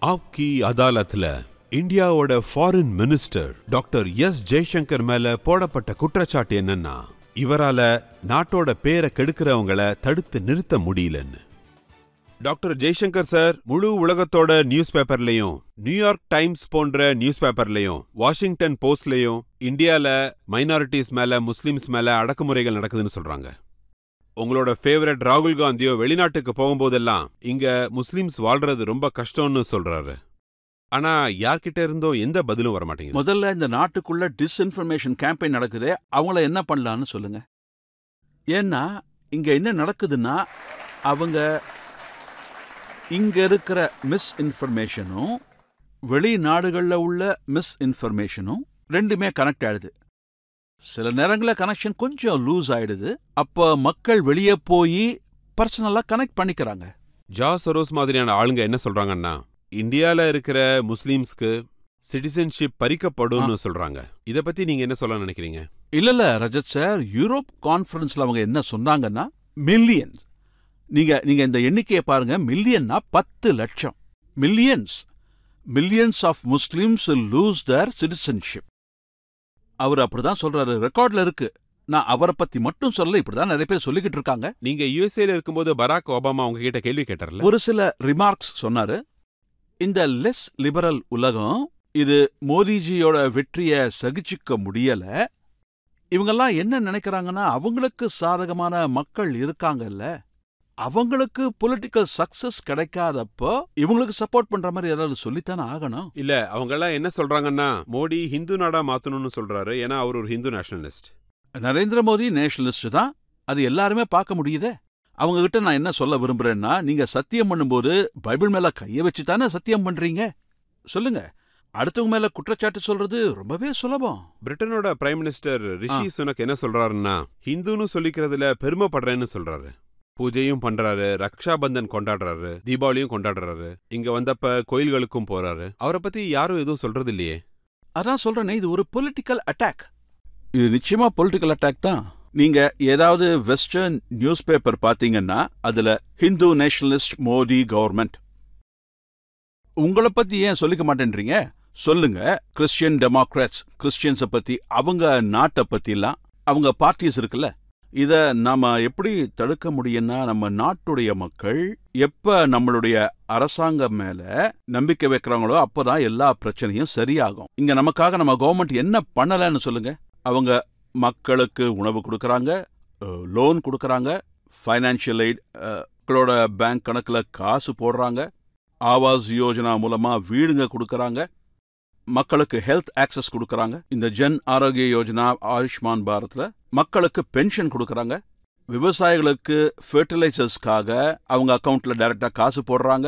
ஆப்கி அதாலத்ல இந்தியாவோட foreign minister doctor Jaishankar மேல போடப்பட்ட குற்றச்சாட்டு என்னன்னா, இவரால நாட்டோட பேரை கெடுக்கிறவங்கள தடுத்து நிறுத்த முடியலன்னு. டாக்டர் ஜெய்சங்கர் சார் முழு உலகத்தோட நியூஸ் பேப்பர்லயும், நியூயார்க் டைம்ஸ் போன்ற நியூஸ் பேப்பர்லயும், வாஷிங்டன் போஸ்ட்லயும் இந்தியால மைனாரிட்டிஸ் மேல, முஸ்லிம்ஸ் மேல அடக்குமுறைகள் நடக்குதுன்னு சொல்றாங்க. உங்களோட ஃபேவரட் ராகுல் காந்தியோ வெளிநாட்டுக்கு போகும்போதெல்லாம் இங்க முஸ்லிம்ஸ் வாழ்றது ரொம்ப கஷ்டம்னு சொல்றாரு. ஆனா யார்கிட்ட இருந்தோ எந்த பதிலும் வர மாட்டேங்குது. முதல்ல இந்த நாட்டுக்குள்ள டிஸ்இன்ஃபர்மேஷன் கேம்பெயின் நடக்குது, அவங்கள என்ன பண்ணலான்னு சொல்லுங்க. ஏன்னா இங்க என்ன நடக்குதுன்னா, அவங்க இங்க இருக்கிற மிஸ்இன்ஃபர்மேஷனும் வெளிநாடுகள்ல உள்ள மிஸ்இன்ஃபர்மேஷனும் ரெண்டுமே கனெக்ட் ஆயிடுது. சில நேரங்களில் கனெக்ஷன் கொஞ்சம் லூஸ் ஆயிடுது. அப்ப மக்கள் வெளியே போய் பர்சனலா கனெக்ட் பண்ணிக்கிறாங்க. ஜார்ஜ் சோரோஸ் மாதிரியான ஆளுங்க என்ன சொல்றாங்கன்னா, இந்தியால இருக்கிற முஸ்லிம்ஸ்க்கு சிட்டிசன்ஷிப் பறிக்கப்படும்னு சொல்றாங்க. இத பத்தி நீங்க என்ன சொல்ல நினைக்கிறீங்க? இல்ல ரஜத் சார், யூரோப் கான்ஃபரன்ஸ்ல அவங்க என்ன சொன்னாங்கன்னா, மில்லியன்ஸ், நீங்க இந்த எண்ணிக்கையை பாருங்க, மில்லியன்னா 10 லட்சம், millions of Muslims lose their citizenship. அவர் அப்படிதான் சொல்றாரு, ரெக்கார்ட்ல இருக்கு. நான் அவரை பத்தி மட்டும் சொல்ல, இப்படிதான் நிறைய பேர் சொல்லிக்கிட்டு இருக்காங்க. நீங்க யுஎஸ்ஏல இருக்கும்போது பராக் ஒபாமா உங்ககிட்ட கேள்வி கேட்டார்ல, ஒரு சில ரிமார்க்ஸ் சொன்னாரு. இந்த லெஸ் லிபரல் உலகம் இது மோடிஜியோட வெற்றியை சகிச்சுக்க முடியல. இவங்கெல்லாம் என்ன நினைக்கிறாங்கன்னா, அவங்களுக்கு சாதகமான மக்கள் இருக்காங்கல்ல, அவங்களுக்கு பொலிட்டிக்கல் சக்சஸ் கிடைக்காதப்போ இவங்களுக்கு சப்போர்ட் பண்ற மாதிரி ஏதாவது சொல்லித்தானே ஆகணும். இல்ல அவங்க எல்லாம் என்ன சொல்றாங்கன்னா, மோடி ஹிந்து நாடா மாத்தணும்னு சொல்றாரு. ஏன்னா அவர் ஒரு ஹிந்து நேஷனலிஸ்ட். நரேந்திர மோடி நேஷனலிஸ்ட் தான், அது எல்லாருமே பார்க்க முடியுதே. அவங்க கிட்ட நான் என்ன சொல்ல விரும்புறேன்னா, நீங்க சத்தியம் பண்ணும்போது பைபிள் மேல கைய வச்சு தானே சத்தியம் பண்றீங்க. சொல்லுங்க, அடுத்தவங்க மேல குற்றச்சாட்டு சொல்றது ரொம்பவே சுலபம். பிரிட்டனோட பிரைம் மினிஸ்டர் ரிஷி சுனக் என்ன சொல்றாருன்னா, ஹிந்துன்னு சொல்லிக்கிறதுல பெருமைப்படுறேன்னு சொல்றாரு. பூஜையும் பண்றாரு, ரக்ஷா பந்தன் கொண்டாடுறாரு, தீபாவளியும் கொண்டாடுறாரு, இங்க வந்தப்ப கோயில்களுக்கும் போறாரு. அவரை பத்தி யாரும் எதுவும் சொல்றது இல்லையே. அதான் சொல்றேனே, இது ஒரு பொலிட்டிக்கல் அட்டாக். இது நிச்சயமா பொலிட்டிக்கல் அட்டாக் தான். நீங்க ஏதாவது வெஸ்டர்ன் நியூஸ் பேப்பர் பாத்தீங்கன்னா அதுல ஹிந்து நேஷனலிஸ்ட் மோடி கவர்மெண்ட். உங்களை பத்தி ஏன் சொல்லிக்க மாட்டேன்றீங்க? சொல்லுங்க. கிறிஸ்டியன் டெமோக்ராட்ஸ், கிறிஸ்டியன்ஸை பத்தி, அவங்க நாட்டை பத்திலாம், அவங்க பார்ட்டிஸ் இருக்குல்ல. இத நாம எப்படி தடுக்க முடியும்னா, நம்ம நாட்டுடைய மக்கள் எப்ப நம்மளுடைய அரசாங்கம் மேல நம்பிக்கை வைக்கிறாங்களோ அப்பதான் எல்லா பிரச்சனையும் சரியாகும். இங்க நமக்காக நம்ம கவர்மெண்ட் என்ன பண்ணலன்னு சொல்லுங்க. அவங்க மக்களுக்கு உணவு கொடுக்கறாங்க, லோன் கொடுக்கறாங்க, ஃபைனான்சியல் எய்ட், மக்களோட பேங்க் கணக்குல காசு போடுறாங்க, ஆவாஸ் யோஜனா மூலமா வீடுங்க கொடுக்கறாங்க, மக்களுக்கு ஹெல்த் ஆக்சஸ் கொடுக்கறாங்க, இந்த ஜன் ஆரோக்கிய யோஜனா, ஆயுஷ்மான் பாரத்ல மக்களுக்கு பென்ஷன் கொடுக்கறாங்க, விவசாயிகளுக்கு ஃபெர்டிலைசர்ஸ்க்காக அவங்க அக்கவுண்ட்ல டைரக்டா காசு போடுறாங்க.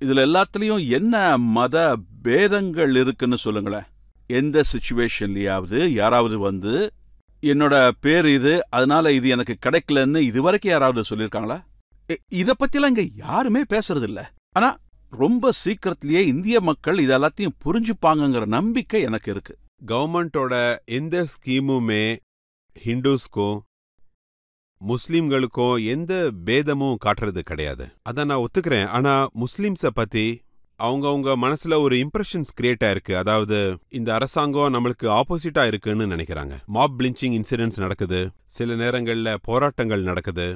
இதுல எல்லாத்துலயும் என்ன மத பேதங்கள் இருக்குன்னு சொல்லுங்களேன். எந்த சிச்சுவேஷன்லயாவது யாராவது வந்து என்னோட பேர் இது, அதனால இது எனக்கு கிடைக்கலன்னு இதுவரைக்கும் யாராவது சொல்லியிருக்காங்களா? இத பத்திலாம் இங்க யாருமே பேசுறது இல்ல. ஆனா ரொம்ப சீக்கிரத்திலேயே இந்திய மக்கள் இதெல்லாத்தையும் புரிஞ்சுப்பாங்கங்கிற நம்பிக்கை எனக்கு இருக்கு. கவர்மெண்டோட எந்த ஸ்கீமுமே ஹிந்துஸ்க்கும் முஸ்லிம்களுக்கும் எந்த பேதமும் காட்டுறது கிடையாது. அதான் நான் ஒத்துக்கிறேன். ஆனா முஸ்லிம்ஸை பத்தி அவங்க மனசுல ஒரு இம்ப்ரெஷன்ஸ் கிரியேட் ஆயிருக்கு. அதாவது இந்த அரசாங்கம் நம்மளுக்கு ஆப்போசிட்டா இருக்குன்னு நினைக்கிறாங்க. மாப் பிளிஞ்சிங் இன்சிடென்ட்ஸ் நடக்குது, சில நேரங்கள்ல போராட்டங்கள் நடக்குது.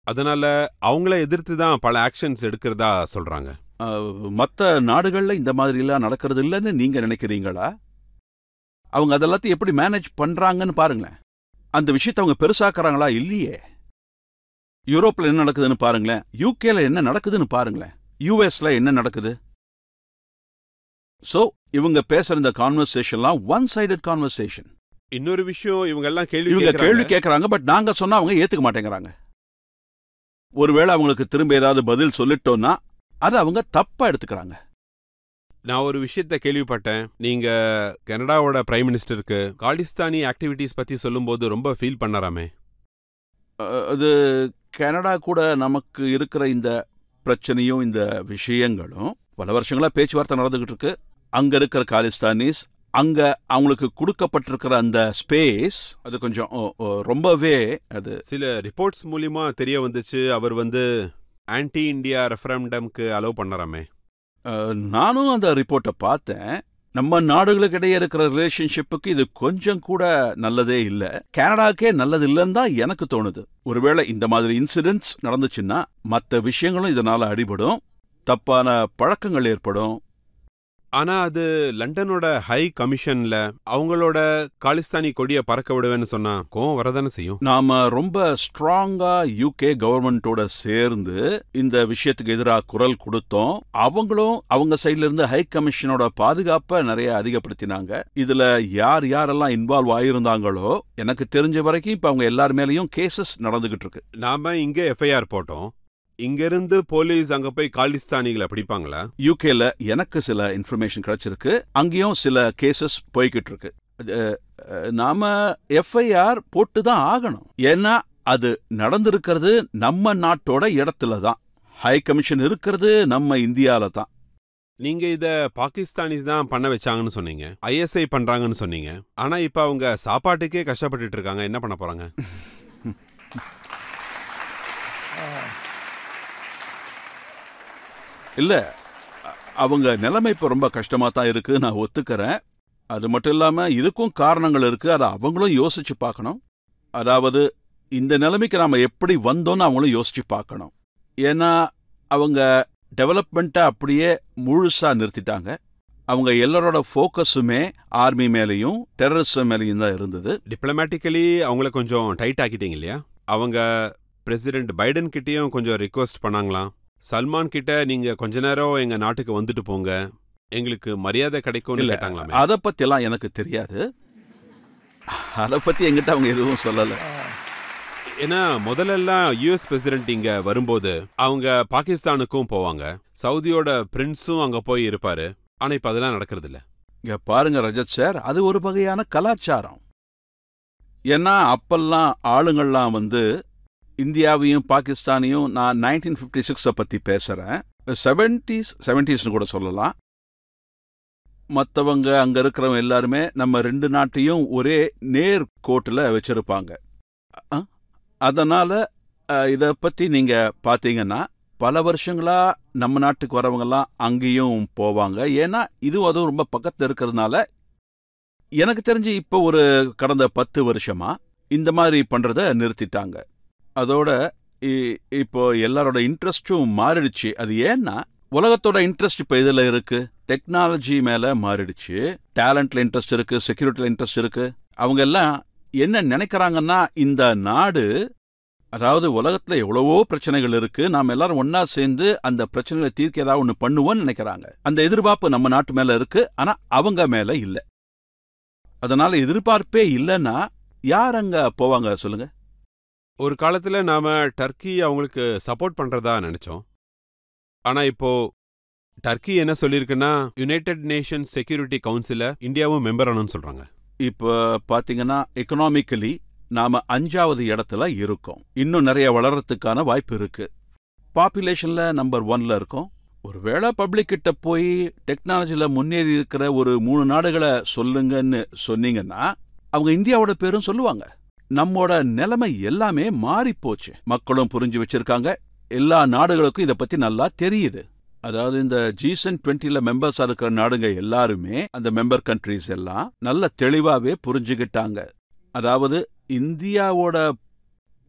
அதனால அவங்கள எதிர்த்து தான் பல ஆக்ஷன்ஸ் எடுக்கிறதா சொல்றாங்க. மற்ற நாடுகள்ல இந்த மாதிரி எல்லாம் நடக்கிறது இல்லைன்னு நீங்க நினைக்கிறீங்களா? அவங்க அதெல்லாத்தையும் எப்படி மேனேஜ் பண்றாங்கன்னு பாருங்களேன். அந்த விஷயத்தை அவங்க பெருசாக்குறாங்களா? இல்லையே. யூரோப்ல என்ன நடக்குதுன்னு பாருங்களேன், யூகேல என்ன நடக்குதுன்னு பாருங்களேன், யூஎஸ்ல என்ன நடக்குது. சோ இவங்க பேசுற இந்த கான்வர்சேஷன்லாம் ஒன் சைடட் கான்வர்சேஷன். இன்னொரு விஷயம், இவங்க எல்லாம் கேள்வி கேட்கறாங்க, பட் நாங்க சொன்னா அவங்க ஏத்துக்க மாட்டேங்கிறாங்க. ஒருவேளை அவங்களுக்கு திரும்ப ஏதாவது பதில் சொல்லிட்டோம்னா அதை அவங்க தப்பா எடுத்துக்கிறாங்க. நான் ஒரு விஷயத்த கேள்விப்பட்டேன். நீங்க கனடாவோட பிரைம் மினிஸ்டருக்கு காலிஸ்தானி ஆக்டிவிட்டிஸ் பத்தி சொல்லும்போது ரொம்ப ஃபீல் பண்ணறாமே. அது கனடா கூட நமக்கு இருக்கிற இந்த பிரச்சனையும் இந்த விஷயங்களும் பல வருஷங்களா பேச்சுவார்த்தை நடந்துகிட்டு இருக்கு. அங்க இருக்கிற காலிஸ்தானிஸ், அங்க அவங்களுக்கு கொடுக்கப்பட்டிருக்கிற அந்த ஸ்பேஸ், அது கொஞ்சம் ரொம்பவே, அது சில ரிப்போர்ட்ஸ் மூலியமா தெரிய வந்துச்சு. அவர் ஆன்டி இண்டியா ரெஃபரண்டம்க்கு அலோவ் பண்ணறாமே. நானும் அந்த ரிப்போர்ட்டை பார்த்தேன். நம்ம நாடுகளுக்கு இடையே இருக்கிற ரிலேஷன்ஷிப்புக்கு இது கொஞ்சம் கூட நல்லதே இல்லை. கனடாக்கே நல்லது இல்லைன்னு தான் எனக்கு தோணுது. ஒருவேளை இந்த மாதிரி இன்சிடென்ட்ஸ் நடந்துச்சுன்னா மற்ற விஷயங்களும் இதனால அடிபடும், தப்பான பழக்கங்கள் ஏற்படும். ஆனா அது லண்டனோட ஹை கமிஷன்ல அவங்களோட காலிஸ்தானி கொடியை பறக்க விடுவேன்னு சொன்னா கோவம் வரதானே செய்யும். நாம ரொம்ப ஸ்ட்ராங்கா UK கவர்மெண்டோட சேர்ந்து இந்த விஷயத்துக்கு எதிராக குரல் கொடுத்தோம். அவங்களும் அவங்க சைட்ல இருந்து ஹை கமிஷனோட பாதுகாப்பை நிறைய அதிகப்படுத்தினாங்க. இதுல யார் யாரெல்லாம் இன்வால்வ் ஆயிருந்தாங்களோ எனக்கு தெரிஞ்ச வரைக்கும் இப்ப அவங்க எல்லார் மேலயும் கேசஸ் நடந்துகிட்டு இருக்கு. நாம இங்க FIR போட்டோம். இங்கிருந்து போலீஸ் அங்க போய் காலிஸ்தானிகளை பிடிப்பாங்களா? UKல எனக்கு சில இன்ஃபர்மேஷன் கிடைச்சிருக்கு. அங்கேயும் சில கேசஸ் போய்கிட்டு இருக்கு. நாம FIR போட்டு தான் ஆகணும். ஏன்னா அது நடந்திருக்கிறது நம்ம நாட்டோட இடத்துல தான். ஹை கமிஷன் இருக்கிறது நம்ம இந்தியால தான். நீங்க இத பாகிஸ்தானிஸ் தான் பண்ண வச்சாங்கன்னு சொன்னீங்க, ISI பண்றாங்கன்னு சொன்னீங்க. ஆனா இப்ப அவங்க சாப்பாட்டுக்கே கஷ்டப்பட்டுட்டு இருக்காங்க. என்ன பண்ண போறாங்க? இல்ல, அவங்க நிலைமை இப்ப ரொம்ப கஷ்டமா தான் இருக்கு, நான் ஒத்துக்கிறேன். அது மட்டும் இல்லாம இதுக்கும் காரணங்கள் இருக்கு. அதை அவங்களும் யோசிச்சு பார்க்கணும். அதாவது இந்த நிலைமைக்கு நாம எப்படி வந்தோம்னு அவங்களும் யோசிச்சு பார்க்கணும். ஏன்னா அவங்க டெவலப்மெண்ட்டை அப்படியே முழுசா நிறுத்திட்டாங்க. அவங்க எல்லாரோட ஃபோக்கஸுமே ஆர்மி மேலேயும் டெரரிசம் மேலேயும் தான் இருந்தது. டிப்ளமேட்டிக்கலி அவங்கள கொஞ்சம் டைட் ஆக்கிட்டீங்க இல்லையா? அவங்க பிரசிடென்ட் பைடன் கிட்டேயும் கொஞ்சம் ரிக்வெஸ்ட் பண்ணாங்களாம். சல்மான் கிட்ட நீங்க கொஞ்ச நேரம் எங்க நாட்டுக்கு வந்துட்டு போங்க, எங்களுக்கு மரியாதை கிடைக்கும்னு கேட்டாங்களாமே. அதை பத்தி எல்லாம் எனக்கு தெரியாது. அதை பத்தி எங்கிட்ட அவங்க எதுவும் சொல்லல. ஏன்னா முதல்லலாம் US பிரசிடென்ட் இங்க வரும்போது அவங்க பாகிஸ்தானுக்கும் போவாங்க, சவுதியோட பிரின்ஸும் அங்க போய் இருப்பாரு. ஆனா இப்ப அதெல்லாம் நடக்கிறது இல்ல. இங்க பாருங்க ரஜத் சார், அது ஒரு வகையான கலாச்சாரம். ஏன்னா அப்பெல்லாம் ஆளுங்கள்லாம் வந்து இந்தியாவையும் பாகிஸ்தானையும், நான் 1956 பத்தி பேசுறேன், 70s கூட சொல்லலாம், மற்றவங்க அங்க இருக்கிறவங்க எல்லாருமே நம்ம ரெண்டு நாட்டையும் ஒரே நேர் கோட்டில் வச்சிருப்பாங்க. அதனால இத பத்தி நீங்க பாத்தீங்கன்னா பல வருஷங்களா நம்ம நாட்டுக்கு வரவங்கெல்லாம் அங்கேயும் போவாங்க. ஏன்னா இதுவும் அதுவும் ரொம்ப பக்கத்துல இருக்கிறதுனால. எனக்கு தெரிஞ்சு இப்போ ஒரு கடந்த 10 வருஷமா இந்த மாதிரி பண்றத நிறுத்திட்டாங்க. அதோட இப்போ எல்லாரோட இன்ட்ரெஸ்டும் மாறிடுச்சு. அது ஏன்னா உலகத்தோட இன்ட்ரெஸ்ட் இப்போ இதில் இருக்கு, டெக்னாலஜி மேலே மாறிடுச்சு, டேலண்ட்ல இன்ட்ரெஸ்ட் இருக்கு, செக்யூரிட்டியில் இன்ட்ரெஸ்ட் இருக்கு. அவங்க எல்லாம் என்ன நினைக்கிறாங்கன்னா, இந்த நாடு, அதாவது உலகத்தில் எவ்வளவோ பிரச்சனைகள் இருக்கு, நாம் எல்லாரும் ஒன்னா சேர்ந்து அந்த பிரச்சனைகளை தீர்க்க ஏதாவது ஒன்று பண்ணுவோன்னு நினைக்கிறாங்க. அந்த எதிர்பார்ப்பு நம்ம நாட்டு மேல இருக்கு, ஆனா அவங்க மேல இல்லை. அதனால எதிர்பார்ப்பே இல்லைன்னா யார் அங்க போவாங்க சொல்லுங்க? ஒரு காலத்துல நாம டர்க்கி அவங்களுக்கு சப்போர்ட் பண்றதா நினைச்சோம். ஆனா இப்போ டர்க்கி என்ன சொல்லியிருக்குன்னா, யுனைடெட் நேஷன்ஸ் செக்யூரிட்டி கவுன்சில இந்தியாவும் மெம்பர் ஆனும்னு சொல்றாங்க. இப்போ பாத்தீங்கன்னா எக்கனாமிக்கலி நாம 5வது இடத்துல இருக்கோம். இன்னும் நிறைய வளர்றதுக்கான வாய்ப்பு இருக்கு. பாப்புலேஷன்ல நம்பர் 1ல இருக்கோம். ஒருவேளை பப்ளிக் கிட்ட போய் டெக்னாலஜில முன்னேறி இருக்கிற ஒரு 3 நாடுகளை சொல்லுங்கன்னு சொன்னீங்கன்னா அவங்க இந்தியாவோட பேரும் சொல்லுவாங்க. நம்மோட நிலைமை எல்லாமே மாறி போச்சு. மக்களும் புரிஞ்சு வச்சிருக்காங்க. எல்லா நாடுகளுக்கும் இதை பத்தி நல்லா தெரியுது. அதாவது இந்த G20 மெம்பர்ஸா இருக்கிற நாடுங்க எல்லாருமே, அந்த மெம்பர் கண்ட்ரிஸ் எல்லாம் நல்ல தெளிவாவே புரிஞ்சுக்கிட்டாங்க. அதாவது இந்தியாவோட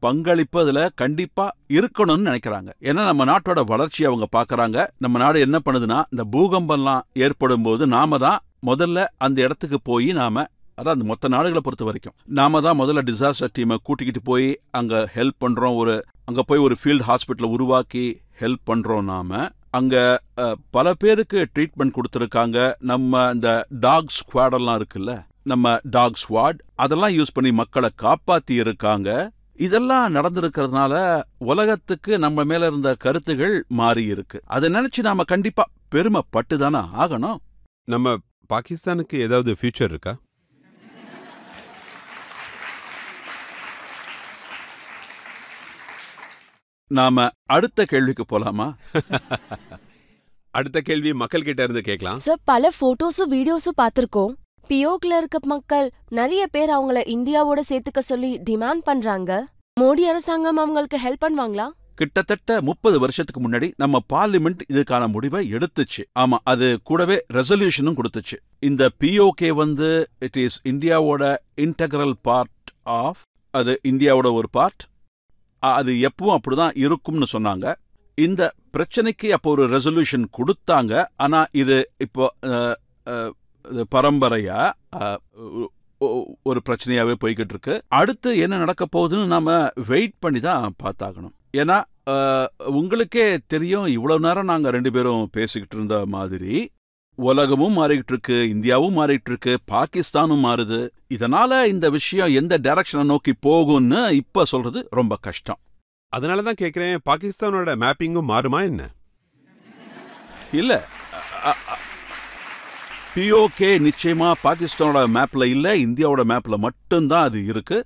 பங்களிப்பு அதுல கண்டிப்பா இருக்கணும்னு நினைக்கிறாங்க. ஏன்னா நம்ம நாட்டோட வளர்ச்சி அவங்க பாக்குறாங்க. நம்ம நாடு என்ன பண்ணுதுன்னா, இந்த பூகம்பம்லாம் ஏற்படும் போது நாம தான் முதல்ல அந்த இடத்துக்கு போய் அதான் அந்த மொத்த நாடுகளை பொறுத்த வரைக்கும் நாம தான் முதல்ல டிசாஸ்டர் டீமை கூட்டிக்கிட்டு போய் அங்க ஹெல்ப் பண்றோம். அங்க போய் ஒரு ஃபீல்ட் ஹாஸ்பிட்டலை உருவாக்கி ஹெல்ப் பண்றோம். நாம அங்க பல பேருக்கு ட்ரீட்மெண்ட் கொடுத்துருக்காங்க. நம்ம இந்த டாக் ஸ்குவாடெல்லாம் இருக்குல்ல, நம்ம டாக் ஸ்குவாட், அதெல்லாம் யூஸ் பண்ணி மக்களை காப்பாத்தி இருக்காங்க. இதெல்லாம் நடந்திருக்கிறதுனால உலகத்துக்கு நம்ம மேல இருந்த கருத்துகள் மாறி இருக்கு. அதை நினைச்சு நாம கண்டிப்பா பெருமைப்பட்டு தானே ஆகணும். நம்ம பாகிஸ்தானுக்கு ஏதாவது ஃபியூச்சர் இருக்கா? நாம அடுத்த கேள்விக்கு போலாமா? அடுத்த கேள்வி மக்கள் கிட்ட இருந்து கேட்கலாம். சார், பல போட்டோஸும் வீடியோஸும் பார்த்திருக்கோம். பியோக்ல இருக்க மக்கள் நிறைய பேர் அவங்கள இந்தியாவோட சேர்த்துக்க சொல்லி டிமாண்ட் பண்றாங்க. மோடி அரசாங்கம் அவங்களுக்கு ஹெல்ப் பண்ணுவாங்களா? கிட்டத்தட்ட 30 வருஷத்துக்கு முன்னாடி நம்ம பார்லிமெண்ட் இதுக்கான முடிவை எடுத்துச்சு. ஆமா, அது கூடவே ரெசல்யூஷனும் கொடுத்துச்சு. இந்த பிஓகே வந்து இட் இஸ் இந்தியாவோட இன்டெக்ரல் பார்ட் ஆஃப், அது இந்தியாவோட ஒரு பார்ட், அது எப்பவும் அப்படிதான் இருக்கும்னு சொன்னாங்க. இந்த பிரச்சனைக்கு அப்போ ஒரு ரெசல்யூஷன் கொடுத்தாங்க. ஆனா இது இப்போ பரம்பரையா ஒரு பிரச்சனையாவே போய்கிட்டு இருக்கு. அடுத்து என்ன நடக்க போகுதுன்னு நாம வெயிட் பண்ணி தான் பார்த்தாகணும். ஏன்னா உங்களுக்கே தெரியும், இவ்வளவு நேரம் நாங்க 2 பேரும் பேசிக்கிட்டு இருந்த மாதிரி உலகமும் மாறிக்கிட்டு இருக்கு, இந்தியாவும் மாறிட்டு இருக்கு, பாகிஸ்தானும் மாறுது. இதனால இந்த விஷயம் எந்த டைரக்ஷனை நோக்கி போகும்னு இப்ப சொல்றது ரொம்ப கஷ்டம். அதனாலதான் கேக்குறேன், பாகிஸ்தானோட மேப்பிங்கும் மாறுமா என்ன? இல்ல, பிஓகே நிச்சயமா பாகிஸ்தானோட மேப்ல இல்ல, இந்தியாவோட மேப்ல மட்டும்தான் அது இருக்கு.